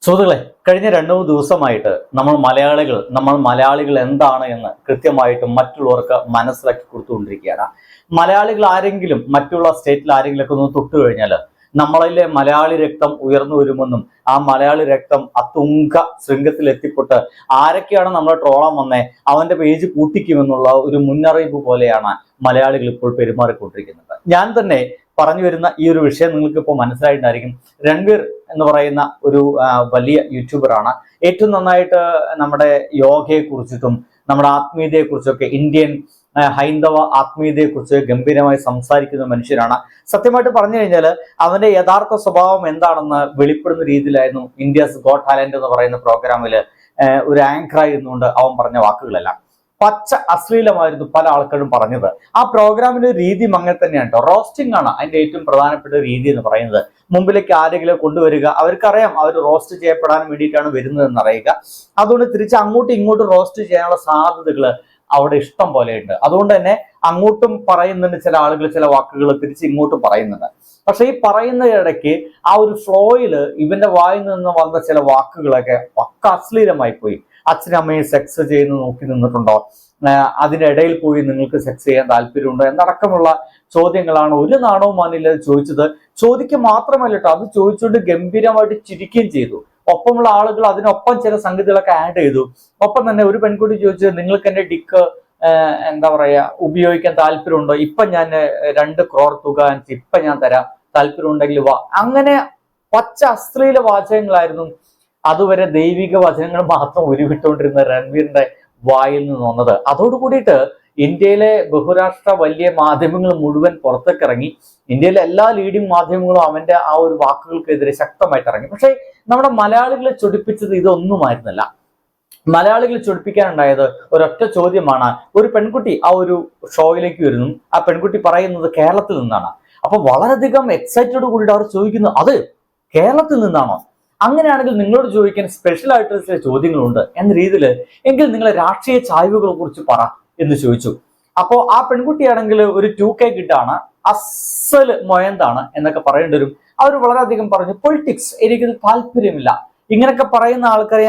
സുഹൃത്തുക്കളെ, കഴിഞ്ഞ 2-3 ദിവസമായിട്ട് നമ്മൾ മലയാളികൾ എന്താണ് എന്ന് കൃത്യമായിട്ട് മറ്റുള്ളവർക്ക് മനസ്സിലാക്കി കൊടുത്തുകൊണ്ടിരിക്കുകയാണ്. മലയാളികൾ ആരെങ്കിലും മറ്റുള്ള സ്റ്റേറ്റിൽ ആരെങ്കിലുമൊക്കെ ഒന്ന് തൊട്ടു കഴിഞ്ഞാൽ നമ്മളിലെ മലയാളി രക്തം ഉയർന്നു വരുമെന്നും ആ മലയാളി രക്തം അത്തുംഗ ശൃംഗത്തിൽ എത്തിപ്പെട്ട് ആരൊക്കെയാണ് നമ്മളെ ട്രോളാൻ വന്നേ അവന്റെ പേജ് പൂട്ടിക്കുമെന്നുള്ള ഒരു മുന്നറിയിപ്പ് പോലെയാണ് മലയാളികൾ ഇപ്പോൾ പെരുമാറിക്കൊണ്ടിരിക്കുന്നത്. ഞാൻ തന്നെ പറഞ്ഞു വരുന്ന ഈ ഒരു വിഷയം നിങ്ങൾക്ക് ഇപ്പോൾ മനസ്സിലായിട്ടുണ്ടായിരിക്കും. രൺവീർ എന്ന് പറയുന്ന ഒരു വലിയ യൂട്യൂബറാണ്. ഏറ്റവും നന്നായിട്ട് നമ്മുടെ യോഗയെ കുറിച്ചിട്ടും നമ്മുടെ ആത്മീയതയെ കുറിച്ചൊക്കെ ഇന്ത്യൻ ഹൈന്ദവ ആത്മീയതയെ കുറിച്ച് ഗംഭീരമായി സംസാരിക്കുന്ന മനുഷ്യനാണ്. സത്യമായിട്ട് പറഞ്ഞു കഴിഞ്ഞാൽ അവന്റെ യഥാർത്ഥ സ്വഭാവം എന്താണെന്ന് വെളിപ്പെടുന്ന രീതിയിലായിരുന്നു ഇന്ത്യസ് ഗോട്ട് ടാലന്റ് എന്ന് പറയുന്ന പ്രോഗ്രാമിൽ ഒരു ആങ്കറായി ഇരുന്നുകൊണ്ട് അവൻ പറഞ്ഞ വാക്കുകളെല്ലാം പച്ച അശ്ലീലമായിരുന്നു പല ആൾക്കാരും പറഞ്ഞത്. ആ പ്രോഗ്രാമിന്റെ രീതി അങ്ങനെ തന്നെയാണ് കേട്ടോ. റോസ്റ്റിംഗ് ആണ് അതിന്റെ ഏറ്റവും പ്രധാനപ്പെട്ട രീതി എന്ന് പറയുന്നത്. മുമ്പിലേക്ക് ആരെങ്കിലും കൊണ്ടുവരിക, അവർക്കറിയാം അവർ റോസ്റ്റ് ചെയ്യപ്പെടാൻ വേണ്ടിയിട്ടാണ് വരുന്നതെന്ന് അറിയുക. അതുകൊണ്ട് തിരിച്ച് അങ്ങോട്ടും ഇങ്ങോട്ടും റോസ്റ്റ് ചെയ്യാനുള്ള സാധ്യതകൾ അവിടെ ഇഷ്ടം പോലെ ഉണ്ട്. അതുകൊണ്ട് തന്നെ അങ്ങോട്ടും പറയുന്നുണ്ട് ചില ആളുകൾ, ചില വാക്കുകൾ തിരിച്ച് ഇങ്ങോട്ടും പറയുന്നുണ്ട്. പക്ഷെ ഈ പറയുന്ന ഇടയ്ക്ക് ആ ഒരു ഫ്ലോയില് ഇവന്റെ വായിൽ നിന്ന് വന്ന ചില വാക്കുകളൊക്കെ പക്ക അശ്ലീലമായി പോയി. അച്ഛനമ്മയും സെക്സ് ചെയ്യുന്ന നോക്കി നിന്നിട്ടുണ്ടോ, അതിനിടയിൽ പോയി നിങ്ങൾക്ക് സെക്സ് ചെയ്യാൻ താല്പര്യമുണ്ടോ എന്നടക്കമുള്ള ചോദ്യങ്ങളാണ് ഒരു നാണവും മാനില്ലാതെ ചോദിച്ചത്. ചോദിക്കുക മാത്രമല്ല കേട്ടോ, അത് ചോദിച്ചുകൊണ്ട് ഗംഭീരമായിട്ട് ചിരിക്കുകയും ചെയ്തു. ഒപ്പമുള്ള ആളുകൾ അതിനൊപ്പം ചില സംഗതികളൊക്കെ ആഡ് ചെയ്തു. ഒപ്പം തന്നെ ഒരു പെൺകുട്ടി ചോദിച്ചത്, നിങ്ങൾക്ക് എന്റെ ഡിക്ക് എന്താ പറയാ ഉപയോഗിക്കാൻ താല്പര്യമുണ്ടോ, ഇപ്പൊ ഞാൻ 2 crore തുക ഇപ്പൊ ഞാൻ തരാം, താല്പര്യം ഉണ്ടെങ്കിൽ വാ. അങ്ങനെ പച്ച അശ്ലീല വാചകങ്ങളായിരുന്നു അതുവരെ ദൈവിക വചനങ്ങൾ മാത്രം ഉരുവിട്ടുകൊണ്ടിരുന്ന രൺവീറിന്റെ വായിൽ നിന്ന് വന്നത്. അതോടുകൂടിയിട്ട് ഇന്ത്യയിലെ ബഹുരാഷ്ട്ര വലിയ മാധ്യമങ്ങൾ മുഴുവൻ പുറത്തേക്ക് ഇറങ്ങി. ഇന്ത്യയിലെ എല്ലാ ലീഡിംഗ് മാധ്യമങ്ങളും അവന്റെ ആ ഒരു വാക്കുകൾക്കെതിരെ ശക്തമായിട്ട് ഇറങ്ങി. പക്ഷേ നമ്മുടെ മലയാളികളെ ചൊടിപ്പിച്ചത് ഇതൊന്നുമായിരുന്നില്ല. മലയാളികൾ ചൊടിപ്പിക്കാനുണ്ടായത് ഒരൊറ്റ ചോദ്യമാണ്. ഒരു പെൺകുട്ടി ആ ഒരു ഷോയിലേക്ക് വരുന്നു. ആ പെൺകുട്ടി പറയുന്നത് കേരളത്തിൽ നിന്നാണ്. അപ്പൊ വളരെയധികം എക്സൈറ്റഡ് കൂടിയിട്ട് അവർ ചോദിക്കുന്നു, അത് കേരളത്തിൽ നിന്നാണോ? അങ്ങനെയാണെങ്കിൽ നിങ്ങളോട് ചോദിക്കാൻ സ്പെഷ്യൽ ആയിട്ടുള്ള ചില ചോദ്യങ്ങളുണ്ട് എന്ന രീതിയിൽ, എങ്കിൽ നിങ്ങളെ രാഷ്ട്രീയ ചായ്വുകളെ കുറിച്ച് പറ എന്ന് ചോദിച്ചു. അപ്പോ ആ പെൺകുട്ടിയാണെങ്കിൽ ഒരു 2K കിട്ടാണ്, അസല് മൊയന്താണ് എന്നൊക്കെ പറയേണ്ടി വരും. അവർ വളരെയധികം പറഞ്ഞു, പൊളിറ്റിക്സ് എനിക്കിത് താല്പര്യമില്ല. ഇങ്ങനെയൊക്കെ പറയുന്ന ആൾക്കാരെ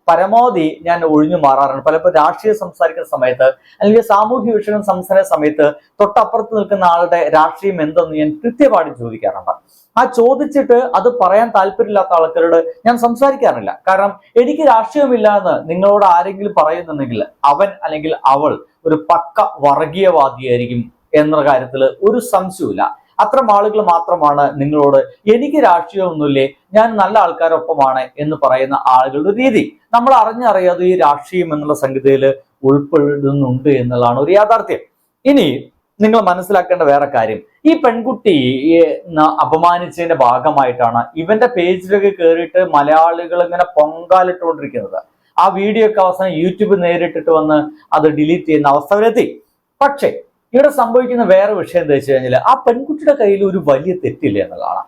പരമാവധി ഞാൻ ഒഴിഞ്ഞു മാറാറുണ്ട്. പലപ്പോഴും രാഷ്ട്രീയം സംസാരിക്കുന്ന സമയത്ത് അല്ലെങ്കിൽ സാമൂഹ്യ വിഷയം സംസാരിക്കുന്ന സമയത്ത് തൊട്ടപ്പുറത്ത് നിൽക്കുന്ന ആളുടെ രാഷ്ട്രീയം എന്തെന്ന് ഞാൻ കൃത്യമായിട്ട് ചോദിക്കാറുണ്ട്. ആ ചോദിച്ചിട്ട് അത് പറയാൻ താല്പര്യമില്ലാത്ത ആൾക്കാരോട് ഞാൻ സംസാരിക്കാറില്ല. കാരണം എനിക്ക് രാഷ്ട്രീയമില്ല എന്ന് നിങ്ങളോട് ആരെങ്കിലും പറയുന്നുണ്ടെങ്കിൽ അവൻ അല്ലെങ്കിൽ അവൾ ഒരു പക്ക വർഗീയവാദിയായിരിക്കും എന്ന കാര്യത്തിൽ ഒരു സംശയവുമില്ല. അത്തരം ആളുകൾ മാത്രമാണ് നിങ്ങളോട് എനിക്ക് രാഷ്ട്രീയമൊന്നുമില്ലേ, ഞാൻ നല്ല ആൾക്കാരൊപ്പമാണ് എന്ന് പറയുന്ന ആളുകളുടെ രീതി. നമ്മൾ അറിഞ്ഞറിയാതെ ഈ രാഷ്ട്രീയം എന്നുള്ള സംഗതിയിൽ ഉൾപ്പെടുന്നുണ്ട് എന്നുള്ളതാണ് ഒരു യാഥാർത്ഥ്യം. ഇനി നിങ്ങൾ മനസ്സിലാക്കേണ്ട വേറെ കാര്യം, ഈ പെൺകുട്ടി അപമാനിച്ചതിന്റെ ഭാഗമായിട്ടാണ് ഇവന്റെ പേജിലൊക്കെ കയറിയിട്ട് മലയാളികൾ ഇങ്ങനെ പൊങ്കാലിട്ടുകൊണ്ടിരിക്കുന്നത്. ആ വീഡിയോ ഒക്കെ അവസാനം യൂട്യൂബ് നേരിട്ടിട്ട് വന്ന് അത് ഡിലീറ്റ് ചെയ്യുന്ന അവസ്ഥ വരെത്തി. പക്ഷേ ഇവിടെ സംഭവിക്കുന്ന വേറെ വിഷയം എന്താ വെച്ച് കഴിഞ്ഞാൽ, ആ പെൺകുട്ടിയുടെ കയ്യിൽ ഒരു വലിയ തെറ്റില്ല എന്നുള്ളതാണ്.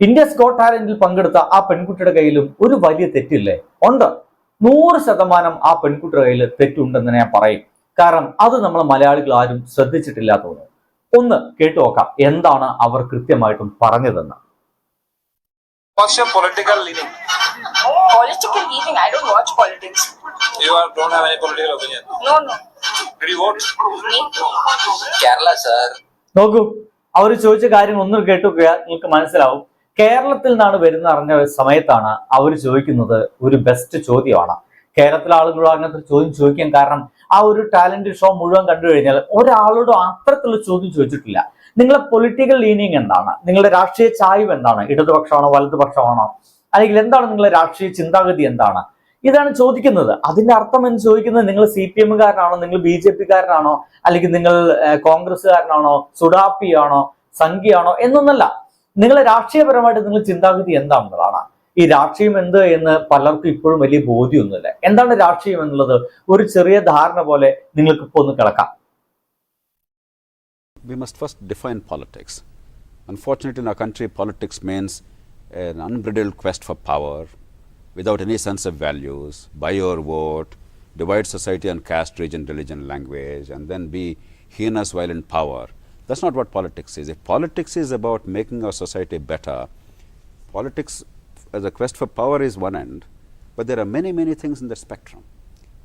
ഇന്ത്യസ് ഗോട്ട് ടാലന്റിൽ പങ്കെടുത്ത ആ പെൺകുട്ടിയുടെ കയ്യിലും ഒരു വലിയ തെറ്റില്ലേ? ഉണ്ട്. 100% ആ പെൺകുട്ടിയുടെ കയ്യിൽ തെറ്റുണ്ടെന്ന് ഞാൻ പറയും. കാരണം അത് നമ്മൾ മലയാളികൾ ആരും ശ്രദ്ധിച്ചിട്ടില്ല തോന്നുന്നു. ഒന്ന് കേട്ടു നോക്കാം എന്താണ് അവർ കൃത്യമായിട്ടും പറഞ്ഞതെന്ന്. What's your political leaning? Political leaning? I don't watch politics. Don't have any political opinion? No. Did you vote? Me? Kerala, sir. നോക്കൂ, അവർ ചോദിച്ച കാര്യം ഒന്നും കേട്ടുകയാൽ നിങ്ങൾക്ക് മനസ്സിലാവും. കേരളത്തിൽ നിന്നാണ് വരുന്ന അറിഞ്ഞ സമയത്താണ് അവർ ചോദിക്കുന്നത് ഒരു ബെസ്റ്റ് ചോദ്യമാണ്. കേരളത്തിലെ ആളുകളോട് അങ്ങനത്തെ ചോദ്യം ചോദിക്കാൻ കാരണം ആ ഒരു ടാലന്റ് ഷോ മുഴുവൻ കണ്ടു കഴിഞ്ഞാൽ ഒരാളോടും അത്തരത്തിലുള്ള ചോദ്യം ചോദിച്ചിട്ടില്ല. നിങ്ങളെ പൊളിറ്റിക്കൽ ലീനിങ് എന്താണ്, നിങ്ങളുടെ രാഷ്ട്രീയ ചായ്വ് എന്താണ്, ഇടതുപക്ഷമാണോ വലതുപക്ഷമാണോ, അല്ലെങ്കിൽ എന്താണ് നിങ്ങളുടെ രാഷ്ട്രീയ ചിന്താഗതി എന്താണ്, ഇതാണ് ചോദിക്കുന്നത്. അതിന്റെ അർത്ഥം എന്ന് ചോദിക്കുന്നത് നിങ്ങൾ CPM കാരനാണോ, നിങ്ങൾ BJP കാരനാണോ, അല്ലെങ്കിൽ നിങ്ങൾ കോൺഗ്രസ്സുകാരനാണോ, സുഡാപ്പിയാണോ, സംഘിയാണോ എന്നൊന്നല്ല. നിങ്ങളെ രാഷ്ട്രീയപരമായിട്ട് നിങ്ങൾ ചിന്താഗതി എന്താണെന്നുള്ളതാണ്. ഈ രാഷ്ട്രീയം എന്ത് എന്ന് പലർക്കും ഇപ്പോഴും വലിയ ബോധ്യമൊന്നുമില്ല. എന്താണ് രാഷ്ട്രീയം എന്നുള്ളത് ഒരു ചെറിയ ധാരണ പോലെ നിങ്ങൾക്ക് ഇപ്പോൾ ഒന്ന് കിടക്കാം. We must first define politics. Unfortunately, in our country, politics means an unbridled quest for power without any sense of values, buy your vote, divide society on caste, region, religion, language, and then be heinous while in power. That's not what politics is. If politics is about making our society better, politics the quest for power is one end, but there are many, many things in the spectrum.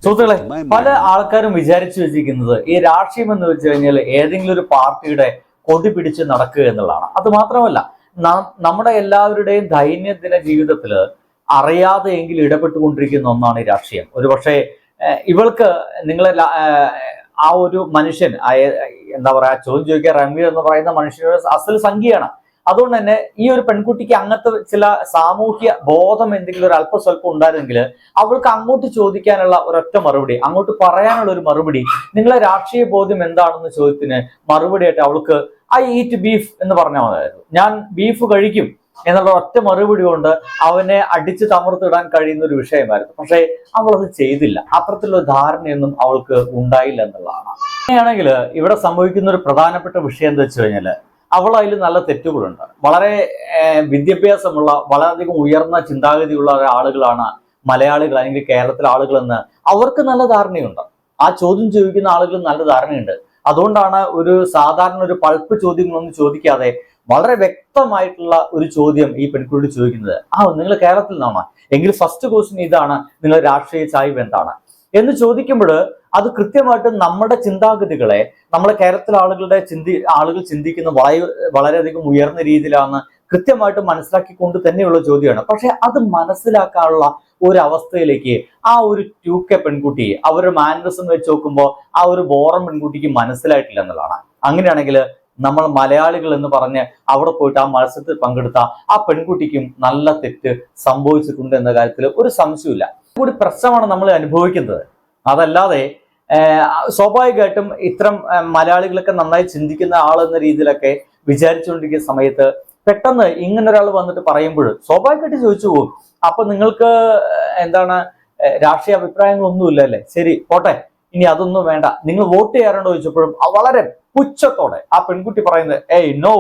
സുഹൃത്തുക്കളെ, To my പല mind, ആൾക്കാരും വിചാരിച്ചു വെച്ചിരിക്കുന്നത് ഈ രാഷ്ട്രീയം എന്ന് വെച്ച് കഴിഞ്ഞാൽ ഏതെങ്കിലും ഒരു പാർട്ടിയുടെ കൊടി പിടിച്ച് നടക്കുക എന്നുള്ളതാണ്. അത് മാത്രമല്ല, നമ്മുടെ എല്ലാവരുടെയും ദൈനംദിന ജീവിതത്തിൽ അറിയാതെ എങ്കിലും ഇടപെട്ടുകൊണ്ടിരിക്കുന്ന ഒന്നാണ് ഈ രാഷ്ട്രീയം. ഒരുപക്ഷെ ഇവൾക്ക് നിങ്ങളെ ആ ഒരു മനുഷ്യൻ എന്താ പറയാ, ചോദ്യം ചോദിക്കുക റൺവീർ എന്ന് പറയുന്ന മനുഷ്യരുടെ അസൽ സംഖ്യയാണ്. അതുകൊണ്ട് തന്നെ ഈ ഒരു പെൺകുട്ടിക്ക് അങ്ങനത്തെ ചില സാമൂഹ്യ ബോധം എന്തെങ്കിലും ഒരു അല്പസ്വല്പം ഉണ്ടായിരുന്നെങ്കിൽ അവൾക്ക് അങ്ങോട്ട് ചോദിക്കാനുള്ള ഒരൊറ്റ മറുപടി, അങ്ങോട്ട് പറയാനുള്ള ഒരു മറുപടി, നിങ്ങളെ രാഷ്ട്രീയ ബോധ്യം എന്താണെന്ന് ചോദ്യത്തിന് മറുപടിയായിട്ട് അവൾക്ക് ഐ ഈറ്റ് ബീഫ് എന്ന് പറഞ്ഞാൽ മതിയായിരുന്നു. ഞാൻ ബീഫ് കഴിക്കും എന്നുള്ള ഒറ്റ മറുപടി കൊണ്ട് അവനെ അടിച്ച് തമർത്തിടാൻ കഴിയുന്ന ഒരു വിഷയമായിരുന്നു. പക്ഷേ അവൾ അത് ചെയ്തില്ല. അത്തരത്തിലുള്ള ധാരണയൊന്നും അവൾക്ക് ഉണ്ടായില്ല എന്നുള്ളതാണ്. അങ്ങനെയാണെങ്കിൽ ഇവിടെ സംഭവിക്കുന്ന ഒരു പ്രധാനപ്പെട്ട വിഷയം എന്താ വെച്ച് കഴിഞ്ഞാൽ, അവൾ അതിൽ നല്ല തെറ്റുകളുണ്ട്. വളരെ വിദ്യാഭ്യാസമുള്ള, വളരെയധികം ഉയർന്ന ചിന്താഗതിയുള്ള ആളുകളാണ് മലയാളികൾ അല്ലെങ്കിൽ കേരളത്തിലെ ആളുകളെന്ന് അവർക്ക് നല്ല ധാരണയുണ്ട്. ആ ചോദ്യം ചോദിക്കുന്ന ആളുകൾ നല്ല ധാരണയുണ്ട്. അതുകൊണ്ടാണ് ഒരു സാധാരണ ഒരു പൾപ്പ് ചോദ്യങ്ങളൊന്നും ചോദിക്കാതെ വളരെ വ്യക്തമായിട്ടുള്ള ഒരു ചോദ്യം ഈ പെൺകുട്ടി ചോദിക്കുന്നത്. നിങ്ങൾ കേരളത്തിൽ നിന്നാണ് എങ്കിൽ ഫസ്റ്റ് ക്വസ്റ്റ്യൻ ഇതാണ്, നിങ്ങൾ രാഷ്ട്രീയ ചായ്വ് എന്താണ് എന്ന് ചോദിക്കുമ്പോൾ അത് കൃത്യമായിട്ട് നമ്മുടെ ചിന്താഗതികളെ, നമ്മളെ കേരളത്തിലെ ആളുകൾ ചിന്തിക്കുന്ന വളരെയധികം ഉയർന്ന രീതിയിലാണ് കൃത്യമായിട്ട് മനസ്സിലാക്കിക്കൊണ്ട് തന്നെയുള്ള ചോദ്യമാണ്. പക്ഷെ അത് മനസ്സിലാക്കാനുള്ള ഒരു അവസ്ഥയിലേക്ക് ആ ഒരു 2K പെൺകുട്ടി അവരുടെ മാനറിസം വെച്ച് നോക്കുമ്പോൾ ആ ഒരു ബോറൻ പെൺകുട്ടിക്ക് മനസ്സിലായിട്ടില്ല എന്നുള്ളതാണ്. അങ്ങനെയാണെങ്കിൽ നമ്മൾ മലയാളികൾ എന്ന് പറഞ്ഞ് അവിടെ പോയിട്ട് ആ മത്സരത്തിൽ പങ്കെടുത്ത ആ പെൺകുട്ടിക്കും നല്ല തെറ്റ് സംഭവിച്ചിട്ടുണ്ട് എന്ന കാര്യത്തിൽ ഒരു സംശയമില്ല. കൂടി പ്രശ്നമാണ് നമ്മൾ അനുഭവിക്കുന്നത്. അതല്ലാതെ സ്വാഭാവികമായിട്ടും ഇത്തരം മലയാളികളൊക്കെ നന്നായി ചിന്തിക്കുന്ന ആളെന്ന രീതിയിലൊക്കെ വിചാരിച്ചുകൊണ്ടിരിക്കുന്ന സമയത്ത് പെട്ടെന്ന് ഇങ്ങനൊരാൾ വന്നിട്ട് പറയുമ്പോൾ സ്വാഭാവികമായിട്ട് ചോദിച്ചു പോകും, അപ്പൊ നിങ്ങൾക്ക് എന്താണ് രാഷ്ട്രീയ അഭിപ്രായങ്ങളൊന്നുമില്ല അല്ലേ, ശരി പോട്ടെ, ഇനി അതൊന്നും വേണ്ട, നിങ്ങൾ വോട്ട് ചെയ്യാറുണ്ടോ ചോദിച്ചപ്പോഴും വളരെ പുച്ഛത്തോടെ ആ പെൺകുട്ടി പറയുന്നത് ഏയ് നോ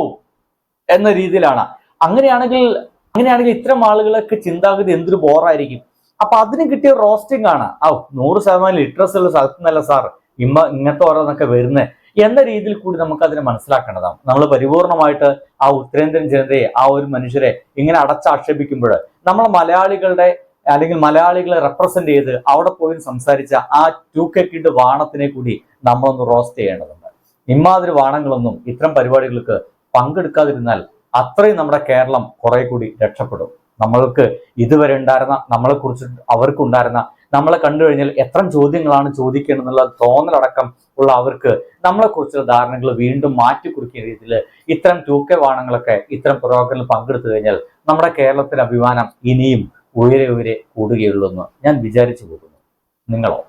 എന്ന രീതിയിലാണ്. അങ്ങനെയാണെങ്കിൽ ഇത്തരം ആളുകളൊക്കെ ചിന്താഗതി എന്തൊരു ബോറായിരിക്കും. അപ്പൊ അതിന് കിട്ടിയ റോസ്റ്റിംഗ് ആണ് 100% ലിറ്ററസി ഉള്ള സ്ഥലത്ത് നിന്നല്ല സാർ ഇങ്ങനത്തെ ഓരോന്നൊക്കെ വരുന്നത് എന്ന രീതിയിൽ കൂടി നമുക്ക് അതിനെ മനസ്സിലാക്കേണ്ടതാണ്. നമ്മൾ പരിപൂർണമായിട്ട് ആ ഉത്തരേന്ത്യൻ ജനതയെ, ആ ഒരു മനുഷ്യരെ ഇങ്ങനെ അടച്ചാക്ഷേപിക്കുമ്പോൾ നമ്മൾ മലയാളികളുടെ അല്ലെങ്കിൽ മലയാളികളെ റെപ്രസെന്റ് ചെയ്ത് അവിടെ പോയി സംസാരിച്ച ആ 2K കിഡ് വാണത്തിനെ കൂടി നമ്മളൊന്ന് റോസ്റ്റ് ചെയ്യേണ്ടതുണ്ട്. ഇമാതിരി വാണങ്ങളൊന്നും ഇത്തരം പരിപാടികൾക്ക് പങ്കെടുക്കാതിരുന്നാൽ അത്രയും നമ്മുടെ കേരളം കുറെ കൂടി രക്ഷപ്പെടും. നമ്മൾക്ക് ഇതുവരെ ഉണ്ടായിരുന്ന, നമ്മളെക്കുറിച്ച് അവർക്കുണ്ടായിരുന്ന, നമ്മളെ കണ്ടു കഴിഞ്ഞാൽ എത്ര ചോദ്യങ്ങളാണ് ചോദിക്കേണ്ടതെന്നുള്ള തോന്നലടക്കം ഉള്ള അവർക്ക് നമ്മളെക്കുറിച്ചുള്ള ധാരണകൾ വീണ്ടും മാറ്റിക്കുറിക്കുന്ന രീതിയിൽ ഇത്തരം 2K വാണങ്ങളൊക്കെ ഇത്തരം പ്രോഗ്രാമിൽ പങ്കെടുത്തു കഴിഞ്ഞാൽ നമ്മുടെ കേരളത്തിലെ അഭിമാനം ഇനിയും ഉയരെ കൂടുകയുള്ളൂ എന്ന് ഞാൻ വിചാരിച്ചു പോകുന്നു. നിങ്ങളോ?